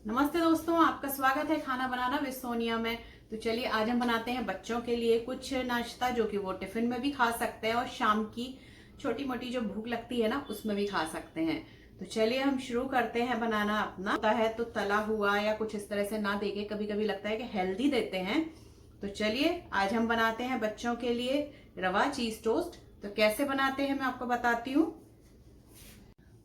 नमस्ते दोस्तों, आपका स्वागत है खाना बनाना विद सोनिया में। तो चलिए आज हम बनाते हैं बच्चों के लिए कुछ नाश्ता जो कि वो टिफिन में भी खा सकते हैं और शाम की छोटी मोटी जो भूख लगती है ना उसमें भी खा सकते हैं। तो चलिए हम शुरू करते हैं बनाना। अपना होता है तो तला हुआ या कुछ इस तरह से ना देके कभी कभी लगता है कि हेल्दी देते हैं। तो चलिए आज हम बनाते हैं बच्चों के लिए रवा चीज टोस्ट। तो कैसे बनाते हैं मैं आपको बताती हूँ।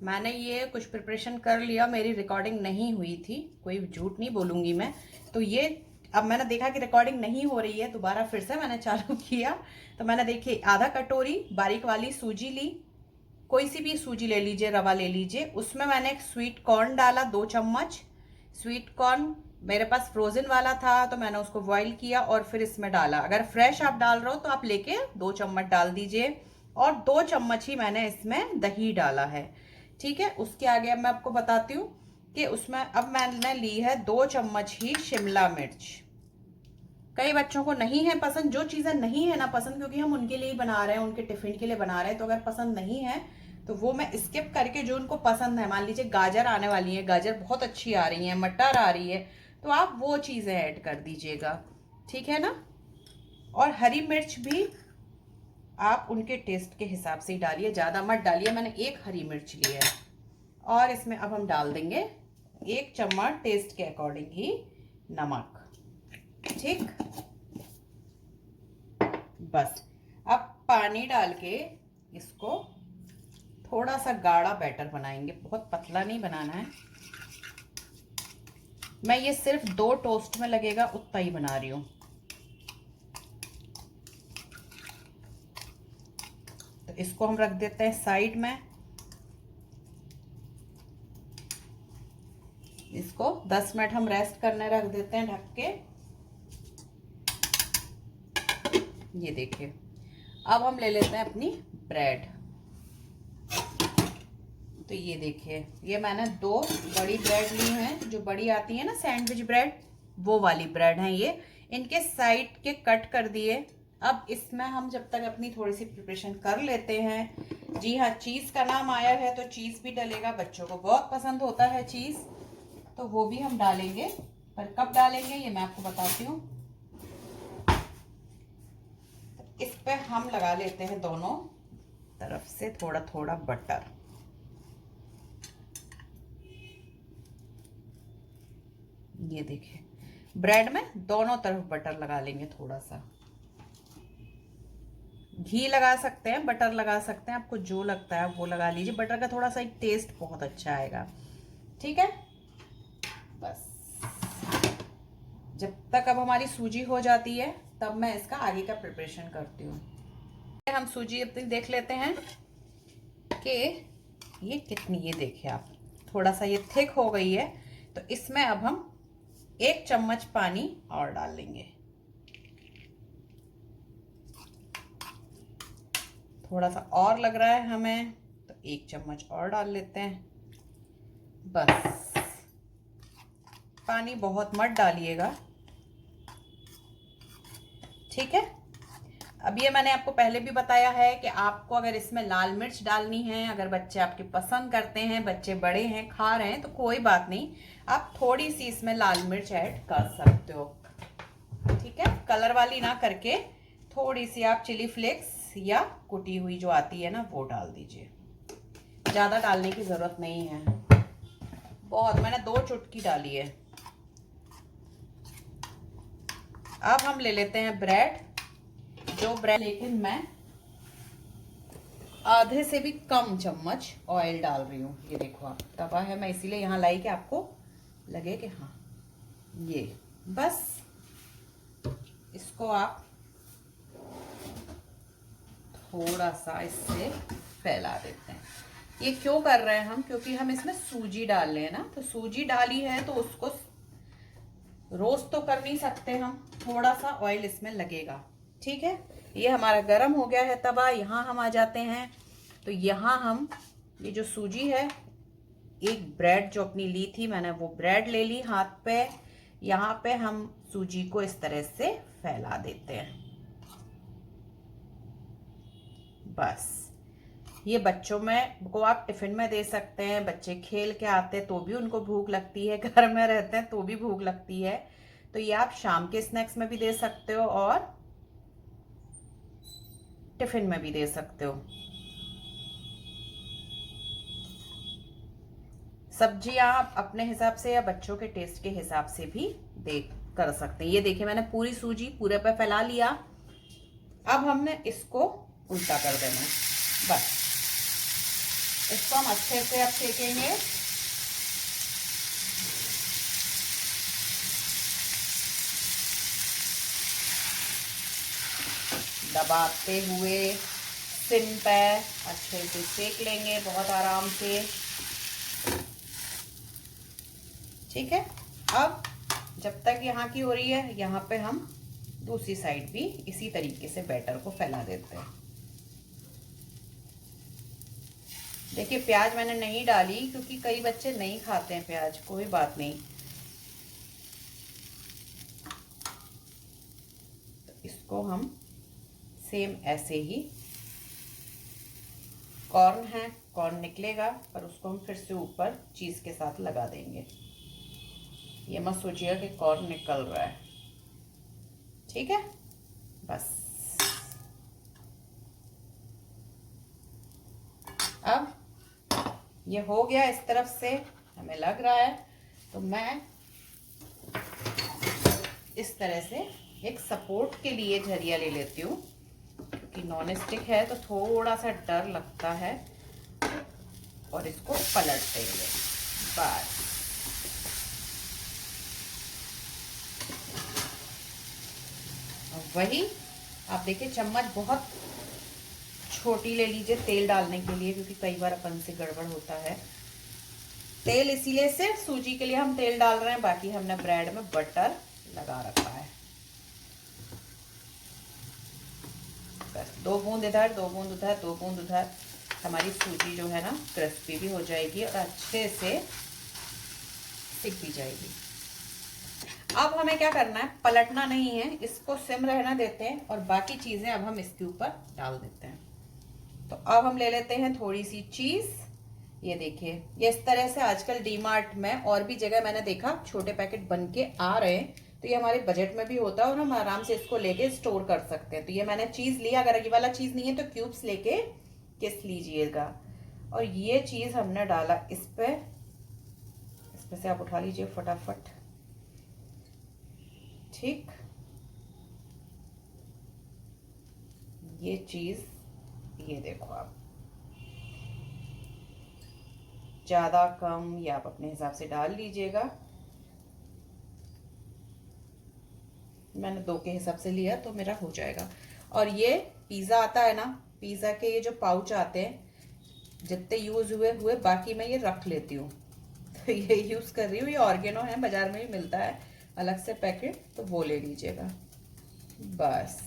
मैंने ये कुछ प्रिपरेशन कर लिया, मेरी रिकॉर्डिंग नहीं हुई थी, कोई झूठ नहीं बोलूंगी मैं। तो ये अब मैंने देखा कि रिकॉर्डिंग नहीं हो रही है, दोबारा फिर से मैंने चालू किया। तो मैंने देखिए आधा कटोरी बारीक वाली सूजी ली, कोई सी भी सूजी ले लीजिए, रवा ले लीजिए। उसमें मैंने एक स्वीट कॉर्न डाला 2 चम्मच। स्वीट कॉर्न मेरे पास फ्रोजन वाला था तो मैंने उसको बॉईल किया और फिर इसमें डाला। अगर फ्रेश आप डाल रहे हो तो आप लेके 2 चम्मच डाल दीजिए। और 2 चम्मच ही मैंने इसमें दही डाला है। ठीक है, उसके आगे अब मैं आपको बताती हूँ कि उसमें अब मैंने ली है 2 चम्मच ही शिमला मिर्च। कई बच्चों को नहीं है पसंद, जो चीजें नहीं है ना पसंद, क्योंकि हम उनके लिए ही बना रहे हैं, उनके टिफिन के लिए बना रहे हैं, तो अगर पसंद नहीं है तो वो मैं स्किप करके जो उनको पसंद है, मान लीजिए गाजर आने वाली है, गाजर बहुत अच्छी आ रही है, मटर आ रही है, तो आप वो चीजें ऐड कर दीजिएगा। ठीक है ना। और हरी मिर्च भी आप उनके टेस्ट के हिसाब से ही डालिए, ज्यादा मत डालिए। मैंने एक हरी मिर्च ली है। और इसमें अब हम डाल देंगे 1 चम्मच टेस्ट के अकॉर्डिंग ही नमक। ठीक, बस अब पानी डाल के इसको थोड़ा सा गाढ़ा बैटर बनाएंगे, बहुत पतला नहीं बनाना है। मैं ये सिर्फ 2 टोस्ट में लगेगा उतना ही बना रही हूँ। तो इसको हम रख देते हैं साइड में। इसको 10 मिनट हम रेस्ट करने रख देते हैं ढक के। ये देखिए, अब हम ले लेते हैं अपनी ब्रेड। तो ये देखिए, ये मैंने 2 बड़ी ब्रेड ली हैं, जो बड़ी आती है ना सैंडविच ब्रेड, वो वाली ब्रेड है ये। इनके साइड के कट कर दिए। अब इसमें हम जब तक अपनी थोड़ी सी प्रिपरेशन कर लेते हैं। जी हाँ, चीज का नाम आया है तो चीज भी डलेगा, बच्चों को बहुत पसंद होता है चीज, तो वो भी हम डालेंगे। पर कब डालेंगे ये मैं आपको बताती हूँ। इस पे हम लगा लेते हैं दोनों तरफ से थोड़ा थोड़ा बटर। ये देखिए, ब्रेड में दोनों तरफ बटर लगा लेंगे। थोड़ा सा घी लगा सकते हैं, बटर लगा सकते हैं, आपको जो लगता है वो लगा लीजिए। बटर का थोड़ा सा एक टेस्ट बहुत अच्छा आएगा। ठीक है, बस जब तक अब हमारी सूजी हो जाती है तब मैं इसका आगे का प्रिपरेशन करती हूँ। हम सूजी अपनी देख लेते हैं कि ये कितनी, ये देखिए आप, थोड़ा सा ये थिक हो गई है। तो इसमें अब हम 1 चम्मच पानी और डाल लेंगे। थोड़ा सा और लग रहा है हमें तो 1 चम्मच और डाल लेते हैं। बस पानी बहुत मत डालिएगा। ठीक है, अब ये मैंने आपको पहले भी बताया है कि आपको अगर इसमें लाल मिर्च डालनी है, अगर बच्चे आपके पसंद करते हैं, बच्चे बड़े हैं खा रहे हैं, तो कोई बात नहीं, आप थोड़ी सी इसमें लाल मिर्च ऐड कर सकते हो। ठीक है, कलर वाली ना करके थोड़ी सी आप चिली फ्लेक्स या कुटी हुई जो आती है ना वो डाल दीजिए। ज्यादा डालने की जरूरत नहीं है, बहुत, मैंने 2 चुटकी डाली है। अब हम ले लेते हैं ब्रेड। जो ब्रेड, लेकिन मैं आधे से भी कम चम्मच ऑयल डाल रही हूँ। ये देखो, आप तवा है, मैं इसीलिए यहाँ लाई कि आपको लगे कि हाँ ये, बस इसको आप थोड़ा सा इससे फैला देते हैं। ये क्यों कर रहे हैं हम, क्योंकि हम इसमें सूजी डाल रहे हैं ना, तो सूजी डाली है तो उसको रोस्ट तो कर नहीं सकते हम, थोड़ा सा ऑयल इसमें लगेगा। ठीक है, ये हमारा गर्म हो गया है तवा। यहाँ हम आ जाते हैं। तो यहाँ हम ये जो सूजी है, एक ब्रेड जो अपनी ली थी मैंने, वो ब्रेड ले ली हाथ पे। यहाँ पे हम सूजी को इस तरह से फैला देते हैं। बस ये बच्चों में को आप टिफिन में दे सकते हैं। बच्चे खेल के आते हैं तो भी उनको भूख लगती है, घर में रहते हैं तो भी भूख लगती है। तो ये आप शाम के स्नैक्स में भी दे सकते हो और टिफिन में भी दे सकते हो। सब्जियां आप अपने हिसाब से या बच्चों के टेस्ट के हिसाब से भी दे कर सकते हैं। ये देखिए मैंने पूरी सूजी पूरे पे फैला लिया। अब हमने इसको उल्टा कर देना है। बस इसको हम अच्छे से अब सेकेंगे। दबाते हुए सिम पे अच्छे से सेक लेंगे, बहुत आराम से। ठीक है, अब जब तक यहाँ की हो रही है, यहाँ पे हम दूसरी साइड भी इसी तरीके से बैटर को फैला देते हैं। देखिए प्याज मैंने नहीं डाली क्योंकि कई बच्चे नहीं खाते हैं प्याज, कोई बात नहीं। तो इसको हम सेम ऐसे ही, कॉर्न है, कॉर्न निकलेगा पर उसको हम फिर से ऊपर चीज के साथ लगा देंगे। ये मत सोचिएगा कि कॉर्न निकल रहा है, ठीक है। बस अब ये हो गया इस तरफ से, हमें लग रहा है। तो मैं इस तरह से एक सपोर्ट के लिए झरिया ले लेती हूँ, क्योंकि नॉन स्टिक है तो थोड़ा सा डर लगता है। और इसको पलट देंगे। बस वही आप देखिए, चम्मच बहुत छोटी ले लीजिए तेल डालने के लिए, क्योंकि कई बार अपन से गड़बड़ होता है। तेल इसीलिए सिर्फ सूजी के लिए हम तेल डाल रहे हैं, बाकी हमने ब्रेड में बटर लगा रखा है। बस 2 बूंद इधर, 2 बूंद उधर, 2 बूंद उधर, हमारी सूजी जो है ना क्रिस्पी भी हो जाएगी और अच्छे से सिक भी जाएगी। अब हमें क्या करना है, पलटना नहीं है, इसको सिम रहना देते हैं और बाकी चीजें अब हम इसके ऊपर डाल देते हैं। तो अब हम ले लेते हैं थोड़ी सी चीज। ये देखिए, ये इस तरह से आजकल डीमार्ट में और भी जगह मैंने देखा छोटे पैकेट बन के आ रहे हैं, तो ये हमारे बजट में भी होता है और हम आराम से इसको लेके स्टोर कर सकते हैं। तो ये मैंने चीज लिया, अगर ये वाला चीज नहीं है तो क्यूब्स लेके किस लीजिएगा। और ये चीज हमने डाला इस पे, इसमें से आप उठा लीजिए फटाफट। ठीक, ये चीज, ये देखो आप, ज्यादा कम या आप अपने हिसाब से डाल लीजिएगा। मैंने 2 के हिसाब से लिया तो मेरा हो जाएगा। और ये पिज्जा आता है ना, पिज्जा के ये जो पाउच आते हैं, जितने यूज हुए बाकी मैं ये रख लेती हूँ। तो ये यूज कर रही हूँ, ये ऑर्गेनो है, बाजार में भी मिलता है अलग से पैकेट, तो वो ले लीजिएगा। बस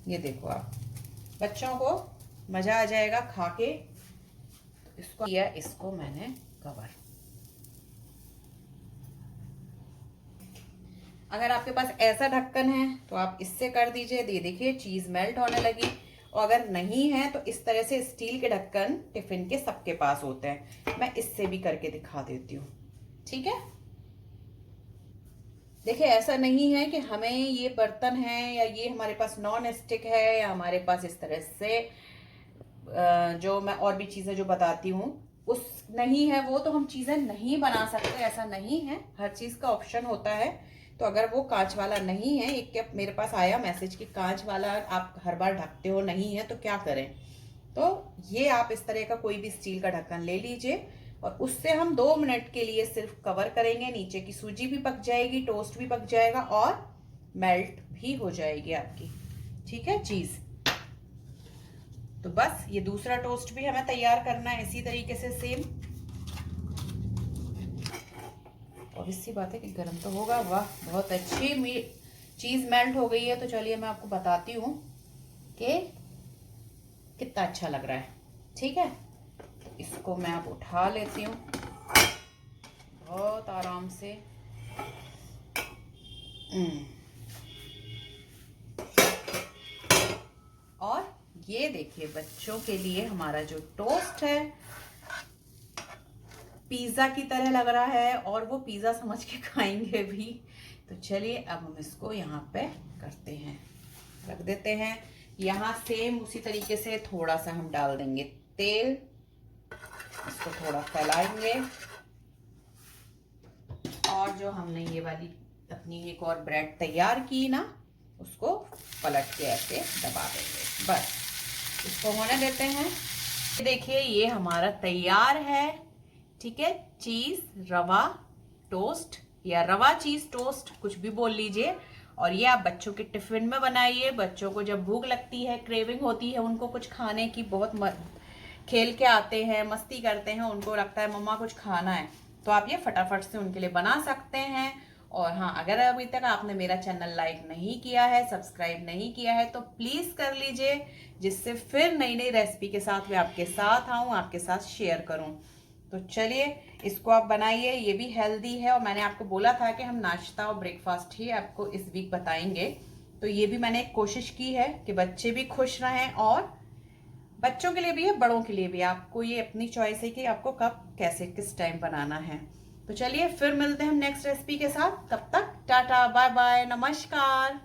ये देखो आप, बच्चों को मजा आ जाएगा खा के। इसको किया, इसको मैंने कवर। अगर आपके पास ऐसा ढक्कन है तो आप इससे कर दीजिए, ये देखिए चीज मेल्ट होने लगी। और अगर नहीं है तो इस तरह से स्टील के ढक्कन टिफिन के सबके पास होते हैं, मैं इससे भी करके दिखा देती हूँ। ठीक है, देखिए ऐसा नहीं है कि हमें ये बर्तन है या ये हमारे पास नॉन स्टिक है या हमारे पास इस तरह से जो मैं और भी चीजें जो बताती हूँ उस नहीं है, वो तो हम चीजें नहीं बना सकते, ऐसा नहीं है। हर चीज का ऑप्शन होता है। तो अगर वो कांच वाला नहीं है, एक क्या मेरे पास आया मैसेज कि कांच वाला आप हर बार ढकते हो, नहीं है तो क्या करें। तो ये आप इस तरह का कोई भी स्टील का ढक्कन ले लीजिए और उससे हम 2 मिनट के लिए सिर्फ कवर करेंगे। नीचे की सूजी भी पक जाएगी, टोस्ट भी पक जाएगा और मेल्ट भी हो जाएगी आपकी। ठीक है चीज। तो बस ये दूसरा टोस्ट भी हमें तैयार करना है इसी तरीके से सेम। और इसी बात है कि गर्म तो होगा। वाह, बहुत अच्छी चीज मेल्ट हो गई है। तो चलिए मैं आपको बताती हूँ कि कितना अच्छा लग रहा है। ठीक है, तो इसको मैं अब उठा लेती हूँ बहुत आराम से। और ये देखिए बच्चों के लिए हमारा जो टोस्ट है पिज्जा की तरह लग रहा है, और वो पिज्जा समझ के खाएंगे भी। तो चलिए अब हम इसको यहाँ पे करते हैं, रख देते हैं। यहाँ सेम उसी तरीके से थोड़ा सा हम डाल देंगे तेल, इसको थोड़ा फैलाएंगे, और जो हमने ये वाली अपनी एक और ब्रेड तैयार की ना, उसको पलट के ऐसे दबा देंगे। बस इसको होने देते हैं। देखिए ये हमारा तैयार है, ठीक है। चीज रवा टोस्ट या रवा चीज टोस्ट, कुछ भी बोल लीजिए। और ये आप बच्चों के टिफिन में बनाइए। बच्चों को जब भूख लगती है, क्रेविंग होती है उनको कुछ खाने की, बहुत खेल के आते हैं, मस्ती करते हैं, उनको लगता है मम्मा कुछ खाना है, तो आप ये फटाफट से उनके लिए बना सकते हैं। और हाँ, अगर अभी तक आपने मेरा चैनल लाइक नहीं किया है, सब्सक्राइब नहीं किया है, तो प्लीज कर लीजिए, जिससे फिर नई नई रेसिपी के साथ मैं आपके साथ आऊं, आपके साथ शेयर करूं। तो चलिए इसको आप बनाइए, ये भी हेल्दी है। और मैंने आपको बोला था कि हम नाश्ता और ब्रेकफास्ट ही आपको इस वीक बताएंगे, तो ये भी मैंने कोशिश की है कि बच्चे भी खुश रहें, और बच्चों के लिए भी है, बड़ों के लिए भी। आपको ये अपनी चॉइस है कि आपको कब कैसे किस टाइम बनाना है। तो चलिए फिर मिलते हैं हम नेक्स्ट रेसिपी के साथ। तब तक टाटा बाय बाय, नमस्कार।